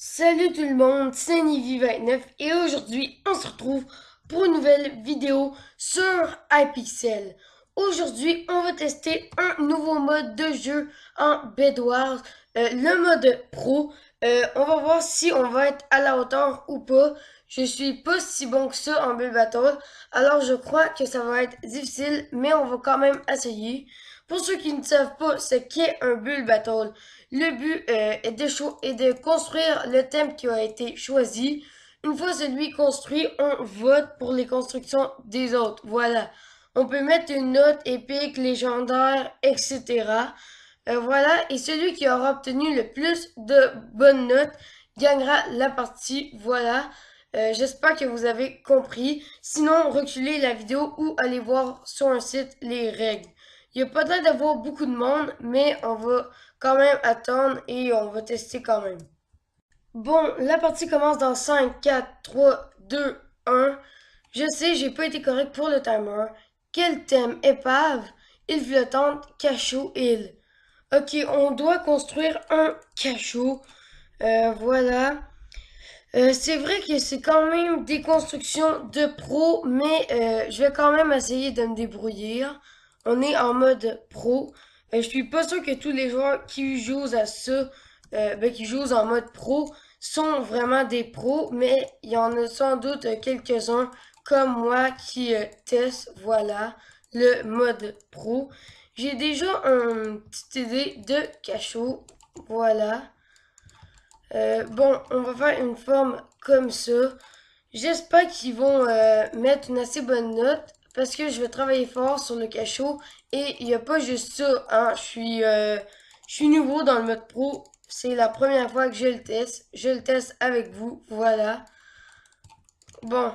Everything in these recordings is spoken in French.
Salut tout le monde, c'est Nivy29 et aujourd'hui on se retrouve pour une nouvelle vidéo sur iPixel. Aujourd'hui on va tester un nouveau mode de jeu en Bedwars, le mode pro. On va voir si on va être à la hauteur ou pas. Je suis pas si bon que ça en Bull Battle, alors je crois que ça va être difficile, mais on va quand même essayer. Pour ceux qui ne savent pas ce qu'est un Bull Battle, le but est de construire le thème qui a été choisi. Une fois celui construit, on vote pour les constructions des autres. Voilà. On peut mettre une note épique, légendaire, etc. Voilà. Et celui qui aura obtenu le plus de bonnes notes gagnera la partie. Voilà. J'espère que vous avez compris. Sinon, reculez la vidéo ou allez voir sur un site les règles. Il y a pas l'air d'avoir beaucoup de monde, mais on va quand même attendre et on va tester quand même. Bon, la partie commence dans 5, 4, 3, 2, 1. Je sais, j'ai pas été correct pour le timer. Quel thème épave, île flottante, cachot, île. Ok, on doit construire un cachot. Voilà. C'est vrai que c'est quand même des constructions de pro, mais je vais quand même essayer de me débrouiller. On est en mode pro. Je suis pas sûr que tous les joueurs qui jouent à ça, qui jouent en mode pro, sont vraiment des pros, mais il y en a sans doute quelques-uns comme moi qui testent, voilà, le mode pro. J'ai déjà une petite idée de cachot, voilà. Bon, on va faire une forme comme ça. J'espère qu'ils vont mettre une assez bonne note parce que je vais travailler fort sur le cachot et il n'y a pas juste ça, hein. Je suis nouveau dans le mode pro. C'est la première fois que je le teste. Je le teste avec vous. Voilà. Bon,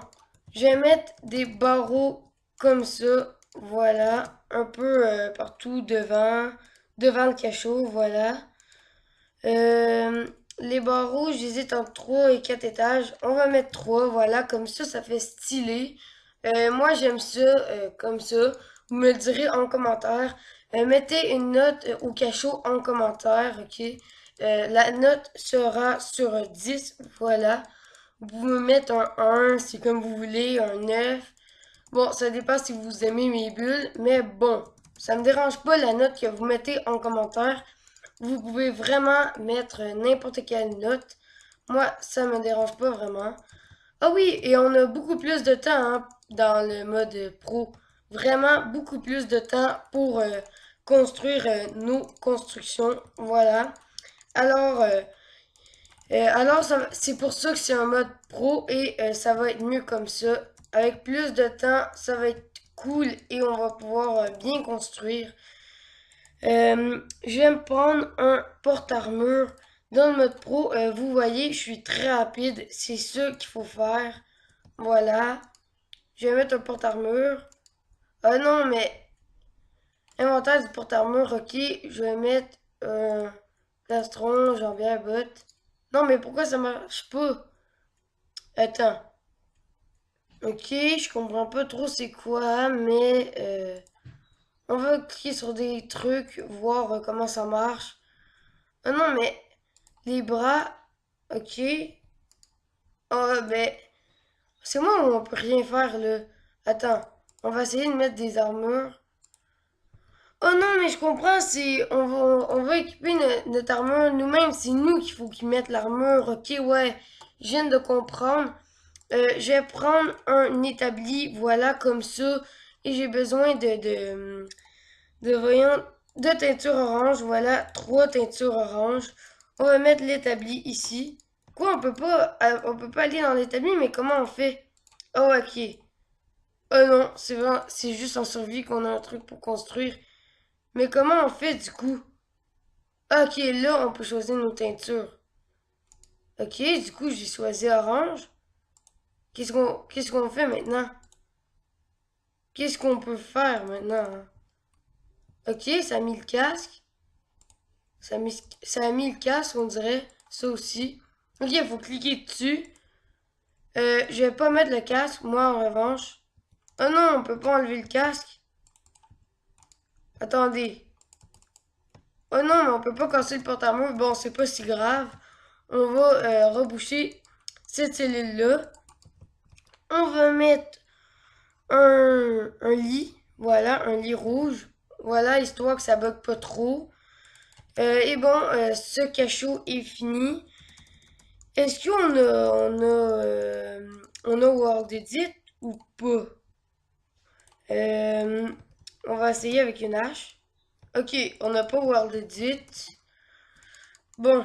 je vais mettre des barreaux comme ça. Voilà. Un peu partout devant le cachot. Voilà. Euh, les barreaux, j'hésite entre 3 et 4 étages. On va mettre 3, voilà, comme ça fait stylé. Moi, j'aime ça, comme ça. Vous me le direz en commentaire. Mettez une note au cachot en commentaire, ok? La note sera sur 10, voilà. Vous pouvez me mettre un 1, c'est comme vous voulez, un 9. Bon, ça dépend si vous aimez mes bulles, mais bon, ça me dérange pas la note que vous mettez en commentaire. Vous pouvez vraiment mettre n'importe quelle note. Moi, ça me dérange pas vraiment. Ah oui, et on a beaucoup plus de temps hein, dans le mode pro. Vraiment beaucoup plus de temps pour construire nos constructions. Voilà. Alors, c'est pour ça que c'est un mode pro et ça va être mieux comme ça. Avec plus de temps, ça va être cool et on va pouvoir bien construire. Je vais me prendre un porte-armure. Dans le mode pro, vous voyez, je suis très rapide. C'est ça qu'il faut faire. Voilà. Je vais mettre un porte-armure. Ah non, mais inventaire du porte-armure, ok. Je vais mettre un plastron, jambière, botte. Non, mais pourquoi ça marche pas? Attends. Ok, je comprends pas trop c'est quoi, mais on va cliquer sur des trucs, voir comment ça marche. Ah non, mais les bras, ok. Oh, ben, c'est moi où on peut rien faire, là. Attends, on va essayer de mettre des armures. Oh non, mais je comprends, on va équiper notre armure nous-mêmes. C'est nous qu'il faut qu'ils mettent l'armure. Ok, ouais, je viens de comprendre. Je vais prendre un établi, voilà, comme ça. Et j'ai besoin voyons, de teinture orange. Voilà, 3 teintures orange. On va mettre l'établi ici. Quoi, on peut pas aller dans l'établi, mais comment on fait? Oh, ok. Oh non, c'est vrai, c'est juste en survie qu'on a un truc pour construire. Mais comment on fait du coup? Ok, là, on peut choisir nos teintures. Ok, du coup, j'ai choisi orange. Qu'est-ce qu'on fait maintenant? Qu'est-ce qu'on peut faire maintenant? Ok, ça a mis le casque. Ça a mis le casque, on dirait. Ça aussi. Ok, il faut cliquer dessus. Je vais pas mettre le casque, moi en revanche. Oh non, on peut pas enlever le casque. Attendez. Oh non, mais on peut pas casser le porte-armure. Bon, c'est pas si grave. on va reboucher cette cellule-là. On va mettre un lit, voilà, un lit rouge, voilà, histoire que ça bug pas trop. Et bon, ce cachot est fini. Est-ce qu'on a World Edit ou pas? Euh, on va essayer avec une hache. Ok, on n'a pas World Edit. Bon,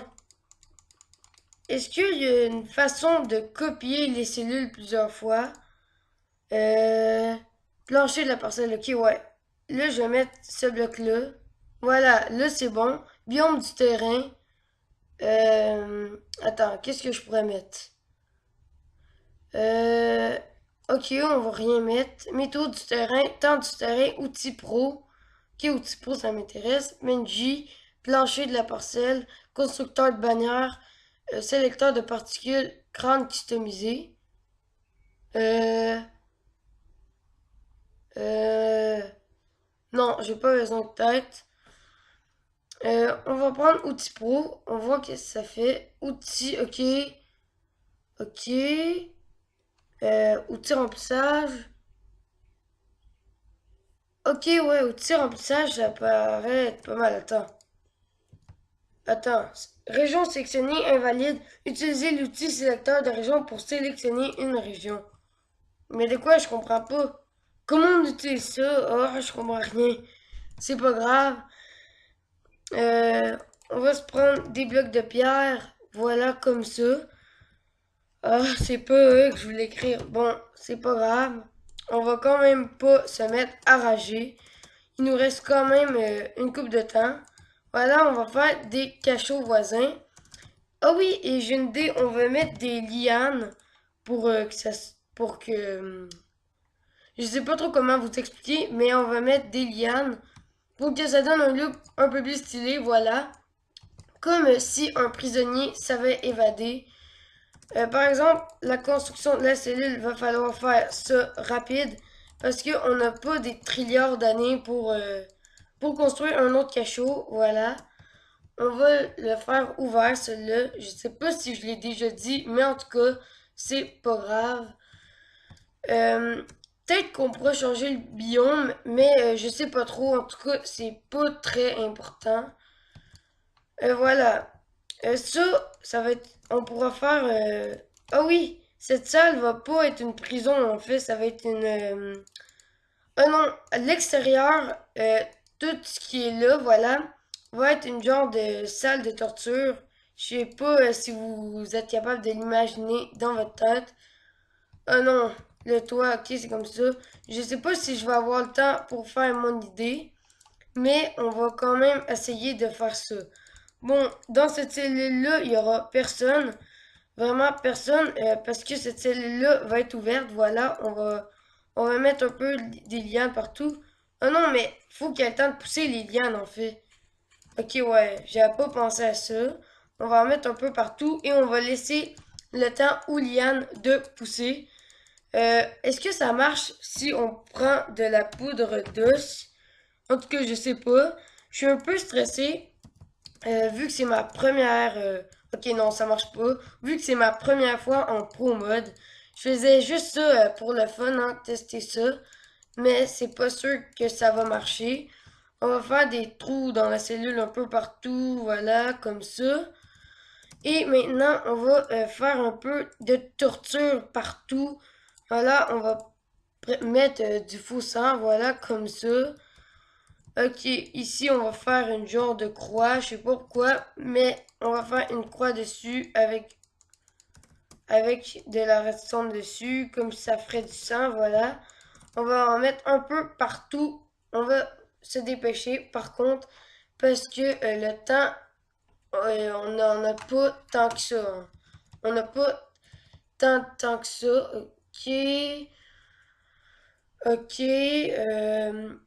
est-ce qu'il y a une façon de copier les cellules plusieurs fois? Euh, plancher de la parcelle, ok, ouais. Là, je vais mettre ce bloc-là. Voilà, là, c'est bon. Biome du terrain. Attends, qu'est-ce que je pourrais mettre? Euh, ok, on va rien mettre. Méthode du terrain, temps du terrain, outils pro. Ok, outils pro, ça m'intéresse. Menji, plancher de la parcelle, constructeur de bannière, sélecteur de particules, crâne customisé. Euh, euh, non, j'ai pas besoin de tête. On va prendre outils pro. On voit que ça fait. Outils, ok. Ok. Outils remplissage. Ok, ouais, outils remplissage, ça paraît être pas mal. Attends. Région sélectionnée invalide. Utilisez l'outil sélecteur de région pour sélectionner une région. Mais de quoi je comprends pas? Comment on utilise ça? Oh, je comprends rien. C'est pas grave. On va se prendre des blocs de pierre. Voilà, comme ça. Ah, c'est pas eux que je voulais écrire. Bon, c'est pas grave. On va quand même pas se mettre à rager. Il nous reste quand même une coupe de temps. Voilà, on va faire des cachots voisins. Ah oui, et j'ai une idée, on va mettre des lianes pour que ça pour que je sais pas trop comment vous expliquer, mais on va mettre des lianes pour que ça donne un look un peu plus stylé, voilà. Comme si un prisonnier savait évader. Par exemple, la construction de la cellule, va falloir faire ça rapide parce qu'on n'a pas des trilliards d'années pour construire un autre cachot. Voilà. On va le faire ouvert, celui-là. Je sais pas si je l'ai déjà dit, mais en tout cas, c'est pas grave. Euh, Peut-être qu'on pourra changer le biome, mais je sais pas trop. En tout cas, c'est pas très important. Voilà. Ça va être. On pourra faire. Ah oui, cette salle va pas être une prison en fait, ça va être une. Ah non, à l'extérieur, tout ce qui est là, voilà, va être une genre de salle de torture. Je sais pas si vous êtes capable de l'imaginer dans votre tête. Ah non, le toit, ok, c'est comme ça. Je sais pas si je vais avoir le temps pour faire mon idée, mais on va quand même essayer de faire ça. Bon, dans cette cellule-là, il y aura personne. Vraiment personne, parce que cette cellule-là va être ouverte. Voilà, on va mettre un peu des lianes partout. Oh non, mais faut qu'il y ait le temps de pousser les lianes en fait. Ok, ouais, j'avais pas pensé à ça. On va en mettre un peu partout et on va laisser le temps aux lianes de pousser. Est-ce que ça marche si on prend de la poudre d'os? En tout cas, je sais pas. Je suis un peu stressée. Vu que c'est ma première. Ok, non, ça marche pas. Vu que c'est ma première fois en pro mode, je faisais juste ça pour le fun, hein, tester ça. Mais c'est pas sûr que ça va marcher. On va faire des trous dans la cellule un peu partout, voilà, comme ça. Et maintenant, on va faire un peu de torture partout. Voilà, on va mettre du faux sang, voilà, comme ça. Ok, ici on va faire une genre de croix, je sais pas pourquoi, mais on va faire une croix dessus avec de la redstone dessus, comme ça ferait du sang, voilà. On va en mettre un peu partout. On va se dépêcher par contre, parce que le temps, on n'en a pas tant que ça, hein. On n'a pas tant de temps que ça. Ok. Ok,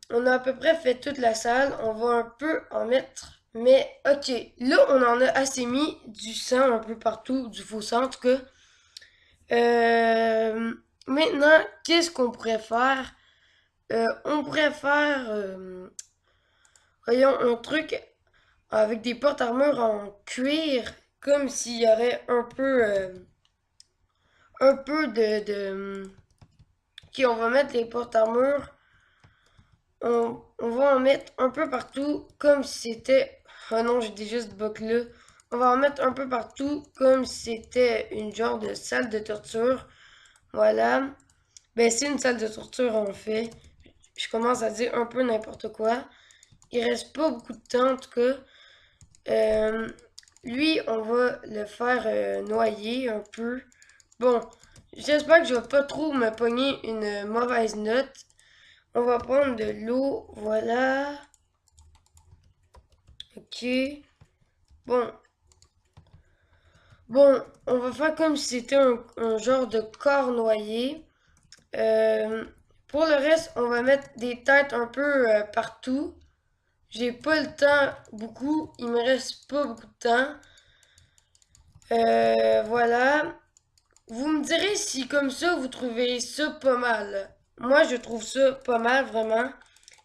on a à peu près fait toute la salle. On va un peu en mettre. Mais ok, là on en a assez mis du sang un peu partout, du faux sang en tout cas. Euh, Maintenant, qu'est-ce qu'on pourrait faire? On pourrait faire, voyons, un truc avec des portes-armures en cuir. comme s'il y aurait un peu Ok, on va mettre les porte-armures. On va en mettre un peu partout comme si c'était... Oh non, j'ai déjà ce bug-là. On va en mettre un peu partout comme si c'était une genre de salle de torture. Voilà. Ben, c'est une salle de torture en fait. Je commence à dire un peu n'importe quoi. Il reste pas beaucoup de temps en tout cas. Euh, Lui, on va le faire noyer un peu. Bon, j'espère que je vais pas trop me pogner une mauvaise note. On va prendre de l'eau, voilà. Ok. Bon, on va faire comme si c'était un genre de corps noyé. Euh, pour le reste, on va mettre des têtes un peu partout. J'ai pas le temps beaucoup, il me reste pas beaucoup de temps. Voilà. Vous me direz si comme ça vous trouvez ça pas mal. Moi je trouve ça pas mal vraiment.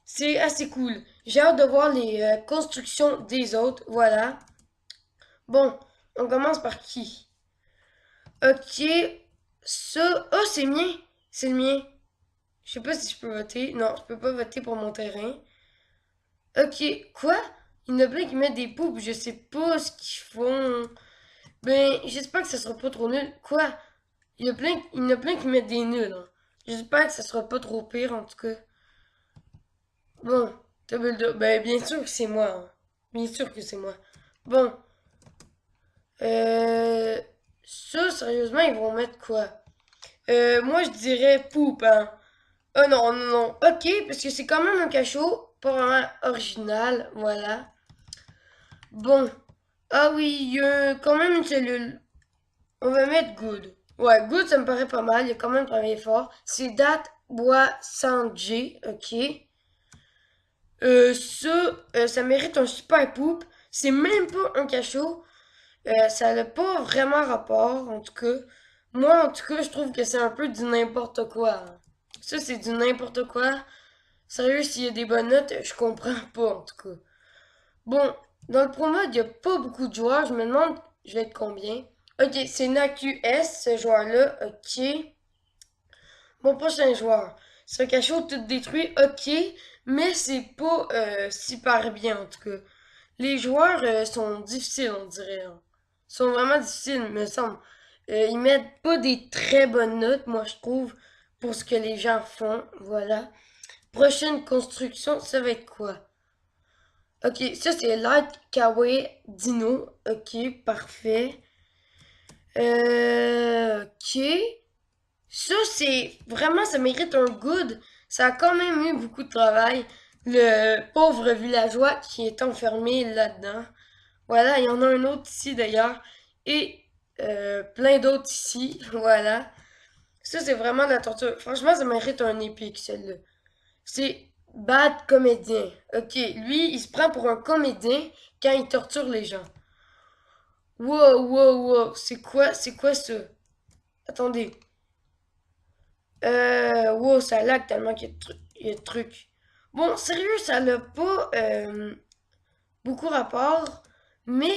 C'est assez cool. J'ai hâte de voir les constructions des autres. Voilà. Bon, on commence par qui? Ok. Ça. Oh, c'est mien. C'est le mien. Je sais pas si je peux voter. Non, je peux pas voter pour mon terrain. Ok. Quoi? Il y en a plein qui mettent des poupes. Je sais pas ce qu'ils font. Ben, j'espère que ça sera pas trop nul. Quoi? Il y en a plein qui mettent des nuls, hein. J'espère que ça sera pas trop pire, en tout cas. Bon, Dumbledore, ben, bien sûr que c'est moi, hein. Bien sûr que c'est moi. Bon, euh... Ça, sérieusement, ils vont mettre quoi? Moi, je dirais poupe, hein. Oh non, non, non. Ok, parce que c'est quand même un cachot, pas vraiment original, voilà. Bon. Ah oui, il y a quand même une cellule. On va mettre good. Ouais, good, ça me paraît pas mal. Il a quand même travaillé fort. C'est date bois sans G, ok. Ça mérite un super poupe. C'est même pas un cachot. Ça n'a pas vraiment rapport, en tout cas. Moi, en tout cas, je trouve que c'est un peu du n'importe quoi, hein. Ça, c'est du n'importe quoi. Sérieux, s'il y a des bonnes notes, je comprends pas, en tout cas. Bon, dans le pro mode, il n'y a pas beaucoup de joueurs. Je me demande, je vais être combien? Ok, c'est NAQS, ce joueur-là. Ok. Mon prochain joueur. C'est un cachot tout détruit. Ok. Mais c'est pas super bien, en tout cas. Les joueurs sont difficiles, on dirait, hein. Ils sont vraiment difficiles, me semble. Ils mettent pas des très bonnes notes, moi, je trouve, pour ce que les gens font. Voilà. Prochaine construction, ça va être quoi? Ok, ça c'est Light Kawaii Dino. Ok, parfait. Ok. Ça c'est vraiment, ça mérite un good. Ça a quand même eu beaucoup de travail. Le pauvre villageois qui est enfermé là-dedans. Voilà, il y en a un autre ici d'ailleurs. Et plein d'autres ici. Voilà. Ça c'est vraiment de la torture. Franchement, ça mérite un épique celle-là. C'est bad comédien. Ok, lui, il se prend pour un comédien quand il torture les gens. Wow, wow, wow. C'est quoi ça? Attendez. Wow, ça lag tellement qu'il y a de trucs. Bon, sérieux, ça n'a pas beaucoup rapport. Mais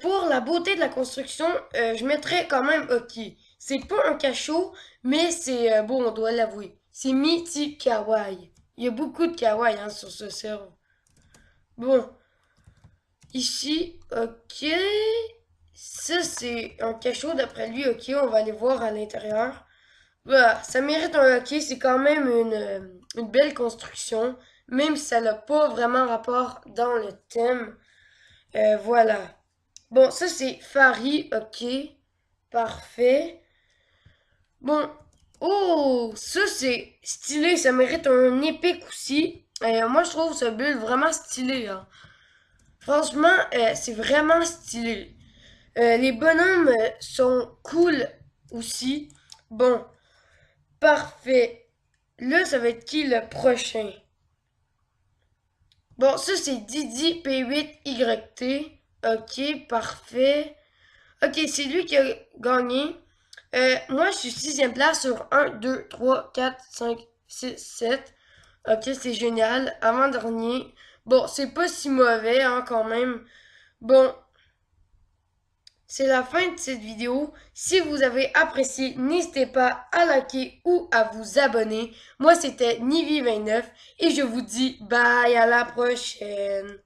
pour la beauté de la construction, je mettrais quand même ok. C'est pas un cachot, mais c'est bon, on doit l'avouer. C'est Mitty Kawaii. Il y a beaucoup de kawaii hein, sur ce serveur. Bon, ici, ok. Ça, c'est un cachot d'après lui. Ok, on va aller voir à l'intérieur. Voilà, ça mérite un ok. C'est quand même une belle construction. Même si ça n'a pas vraiment rapport dans le thème. Voilà. Bon, ça, c'est Fari. Ok. Parfait. Bon. Oh, ça, c'est stylé. Ça mérite un épique aussi. Moi, je trouve ce build vraiment stylé, hein. Franchement, c'est vraiment stylé. Les bonhommes sont cool aussi. Bon, parfait. Là, ça va être qui le prochain? Bon, ça c'est Didi P8YT. Ok, parfait. Ok, c'est lui qui a gagné. Moi, je suis sixième place sur 1, 2, 3, 4, 5, 6, 7. Ok, c'est génial. Avant-dernier. Bon, c'est pas si mauvais, hein, quand même. Bon, c'est la fin de cette vidéo. Si vous avez apprécié, n'hésitez pas à liker ou à vous abonner. Moi, c'était Nivi29 et je vous dis bye, à la prochaine.